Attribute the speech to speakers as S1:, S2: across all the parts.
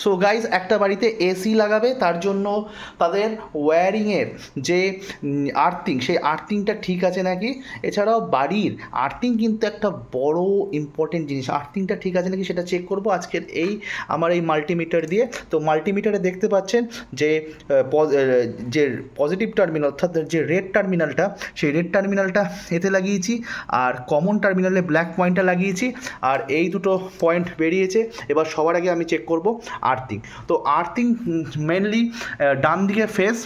S1: So guys একটা বাড়িতে AC লাগাবে, তার জন্য তাদের ওয়্যারিংয়ের যে আর্থিং, সেই আর্থিংটা ঠিক আছে নাকি, এছাড়াও বাড়ির আর্থিং কিন্তু একটা বড় ইম্পর্টেন্ট জিনিস, আর্থিংটা ঠিক আছে নাকি সেটা চেক করব আজকের আমার এই মাল্টিমিটার দিয়ে। তো মাল্টিমিটারে দেখতে পাচ্ছেন যে যে পজিটিভ টার্মিনাল অর্থাৎ যে রেড টার্মিনালটা, সেই রেড টার্মিনালটা এতে লাগিয়েছি, আর কমন টার্মিনালে ব্ল্যাক পয়েন্টটা লাগিয়েছি, আর এই দুটো পয়েন্ট বেরিয়েছে। এবার সবার আগে আমি চেক করব আর্থিং। তো আর্থিং মেনলি ডান দিকে ফেস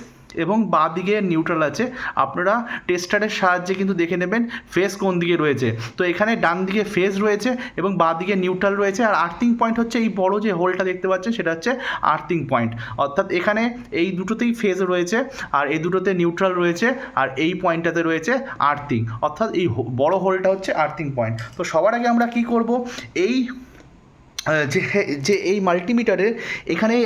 S1: এবং বাঁ দিকে নিউট্রাল আছে। আপনারা টেস্টারের সাহায্যে কিন্তু দেখে নেবেন ফেস কোন দিকে রয়েছে। তো এখানে ডান দিকে ফেস রয়েছে এবং বাঁ দিকে নিউট্রাল রয়েছে, আর আর্থিং পয়েন্ট হচ্ছে এই বড় যে হোলটা দেখতে পাচ্ছেন সেটা হচ্ছে আর্থিং পয়েন্ট। অর্থাৎ এখানে এই দুটোতেই ফেজ রয়েছে, আর এই দুটোতে নিউট্রাল রয়েছে, আর এই পয়েন্টটাতে রয়েছে আর্থিং, অর্থাৎ এই বড় হোলটা হচ্ছে আর্থিং পয়েন্ট। তো সবার আগে আমরা কি করব, এই যে এই মাল্টিমিটারের এখানে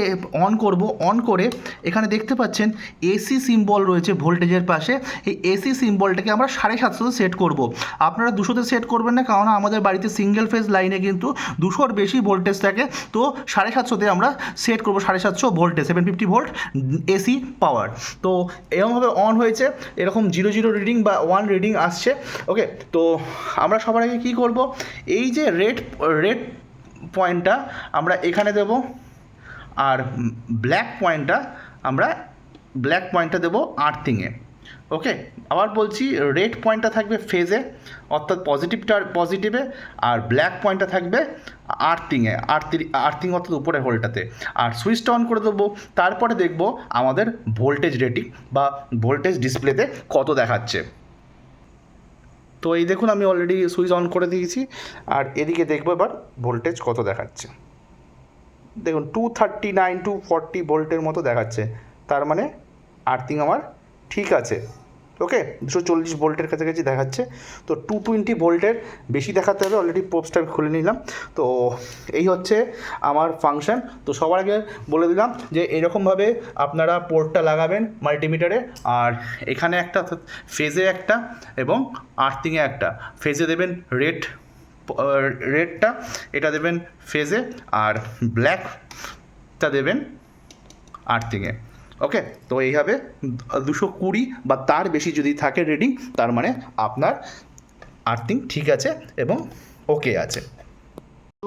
S1: অন করব। অন করে এখানে দেখতে পাচ্ছেন এসি সিম্বল রয়েছে ভোল্টেজের পাশে। এই এসি সিম্বলটাকে আমরা 750 সেট করব। আপনারা 200-তে সেট করবেন না, কারণ আমাদের বাড়িতে সিঙ্গেল ফেজ লাইনে কিন্তু 200-র বেশি ভোল্টেজ থাকে। তো 750-তে আমরা সেট করব, 750 ভোল্টেজ, 750 ভোল্ট এসি পাওয়ার। তো এরকমভাবে অন হয়েছে, এরকম 00 রিডিং বা 1 রিডিং আসছে। ওকে, তো আমরা সবার আগে কী করব, এই যে রেড পয়েন্টটা আমরা এখানে দেব, আর ব্ল্যাক পয়েন্টটা দেবো আর্থিংয়ে। ওকে, আবার বলছি, রেড পয়েন্টটা থাকবে ফেজে অর্থাৎ পজিটিভে, আর ব্ল্যাক পয়েন্টটা থাকবে আর্থিংয়ে, আর্থিং অর্থাৎ উপরে হোলটাতে। আর সুইচটা অন করে দেবো, তারপরে দেখব আমাদের ভোল্টেজ রেটিং বা ভোল্টেজ ডিসপ্লেতে কত দেখাচ্ছে। তো এই দেখুন, আমি অলরেডি সুইচ অন করে দিয়েছি, আর এদিকে দেখবো এবার ভোল্টেজ কত দেখাচ্ছে। দেখুন 239 240 ভোল্টের মতো দেখাচ্ছে, তার মানে আর্থিং আমার ঠিক আছে। ওকে, 240 ভোল্টের কাছাকাছি দেখাচ্ছে। তো 220 ভোল্টের বেশি দেখাতে হবে। অলরেডি পোস্টটা খুলে নিলাম। তো এই হচ্ছে আমার ফাংশন। তো সবার আগে বলে দিলাম যে এরকমভাবে আপনারা পোর্টটা লাগাবেন মাল্টিমিটারে, আর এখানে একটা ফেজে একটা এবং আর্থিংয়ে একটা। ফেজে দেবেন রেডটা, এটা দেবেন ফেজে, আর ব্ল্যাকটা দেবেন আর্থিংয়ে। ওকে, তো এইভাবে 220 বা তার বেশি যদি থাকে রিডিং, তার মানে আপনার আর্থিং ঠিক আছে এবং ওকে আছে।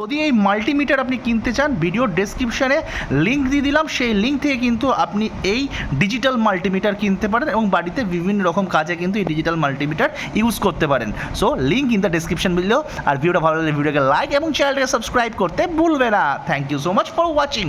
S1: যদি এই মাল্টিমিটার আপনি কিনতে চান, ভিডিওর ডেসক্রিপশানে লিঙ্ক দিয়ে দিলাম, সেই লিঙ্ক থেকে কিন্তু আপনি এই ডিজিটাল মাল্টিমিটার কিনতে পারেন এবং বাড়িতে বিভিন্ন রকম কাজে কিন্তু এই ডিজিটাল মাল্টিমিটার ইউজ করতে পারেন। So link in the description below. আর ভিডিওটা ভালো লাগলে ভিডিওকে লাইক এবং চ্যানেলটাকে সাবস্ক্রাইব করতে ভুলবে না। Thank you so much for watching.